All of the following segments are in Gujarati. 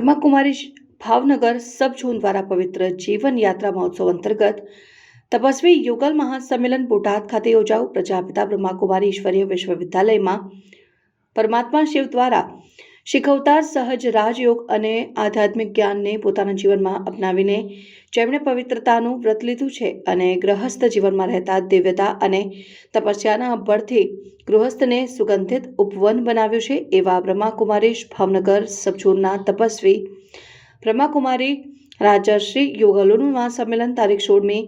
બ્રહ્માકુમારી ભાવનગર સબ ઝોન દ્વારા પવિત્ર જીવન યાત્રા મહોત્સવ અંતર્ગત તપસ્વી યુગલ મહાસંમેલન બોટાદ ખાતે યોજાયું। પ્રજાપિતા બ્રહ્માકુમારી ઈશ્વરીય વિશ્વવિદ્યાલયમાં પરમાત્મા શિવ દ્વારા શીખવતા સહજ રાજયોગ અને આધ્યાત્મિક જ્ઞાનને પોતાના જીવનમાં અપનાવીને જેમણે પવિત્રતાનું વ્રત લીધું છે અને ગૃહસ્થ જીવનમાં રહેતા દિવ્યતા અને તપસ્યાના બળથી ગૃહસ્થને સુગંધિત ઉપવન બનાવ્યું છે। એવા બ્રહ્માકુમારી ભાવનગર સબઝોનના તપસ્વી બ્રહ્માકુમારી રાજર્ષિ યોગલોનું મહાસંમેલન તારીખ 16મી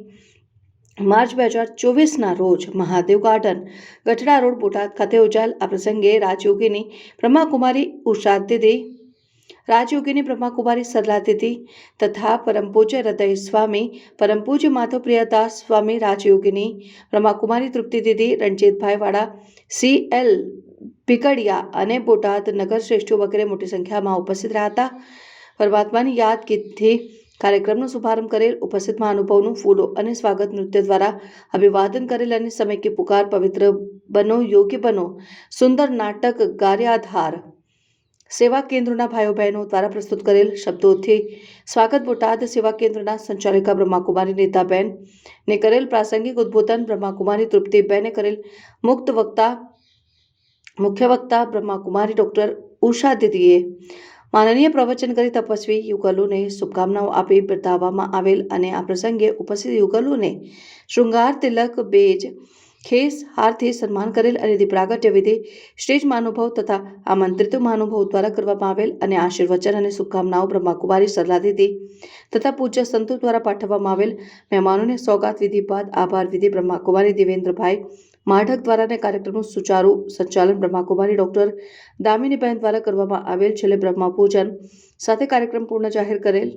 માર્ચ 2024ના રોજ મહાદેવ ગાર્ડન ગઢડા રોડ બોટાદ ખાતે યોજાયેલ। આ પ્રસંગે રાજયોગીની બ્રહ્માકુમારી ઉષા દીદી, રાજયોગીની બ્રહ્માકુમારી સરલા દીદી તથા પરમ પૂજ્ય હૃદય સ્વામી પરમ પૂજ્ય માધવપ્રિયદાસ સ્વામી, રાજયોગીની બ્રહ્માકુમારી તૃપ્તિ દીદી, રણજીતભાઈ વાળા, CL ભીકડિયા અને બોટાદ નગર શ્રેષ્ઠો વગેરે મોટી સંખ્યામાં ઉપસ્થિત રહ્યા હતા। પરમાત્માની યાદ ગીતથી કાર્યક્રમનો શુભારંભ કરેલ। ઉપસ્થિત મહાનુભાવોનું ફૂલો અને સ્વાગત નૃત્ય દ્વારા અભિવાદન કરેલ અને સમય કી પુકાર, પવિત્ર બનો યોગ્ય બનો, સુંદર નાટક, ગાર્યાધાર સેવા કેન્દ્રોના ભાઈઓ બહેનો દ્વારા પ્રસ્તુત કરેલ શબ્દોથી સ્વાગત। બોટાદ સેવા કેન્દ્રના સંચાલિકા બ્રહ્માકુમારી નીતાબેન ને કરેલ પ્રાસંગિક ઉદ્બોધન, બ્રહ્માકુમારી તૃપ્તિબેને કરેલ મુખ્ય વક્તા બ્રહ્માકુમારી ડોક્ટર ઉષા દીદીએ માનનીય પ્રવચન કરી તપસ્વી યુગલોને શુભકામનાઓ આપી બિરદાવવામાં આવેલ અને આ પ્રસંગે ઉપસ્થિત યુગલોને શૃંગાર તિલક, બેજ, ખેસ હારથી સન્માન કરેલ અને દીપ્રાગટ્ય વિધિ સ્ટેજ મહાનુભાવ તથા આમંત્રિત મહાનુભાવ દ્વારા કરવામાં આવેલ અને આશીર્વચન અને શુભકામનાઓ બ્રહ્માકુમારી સરલા દીદી તથા પૂજ્ય સંતો દ્વારા પાઠવવામાં આવેલ। મહેમાનોને સોગાત વિધિ બાદ આભાર વિધિ બ્રહ્માકુમારી દેવેન્દ્રભાઈ માઢક દ્વારા કાર્યક્રમનું સુચારુ સંચાલન બ્રહ્માકુમારી ડોક્ટર દામિનીબેન દ્વારા કરવામાં આવેલ। છેલ્લે બ્રહ્મા પૂજન સાથે કાર્યક્રમ પૂર્ણ જાહેર કરેલ।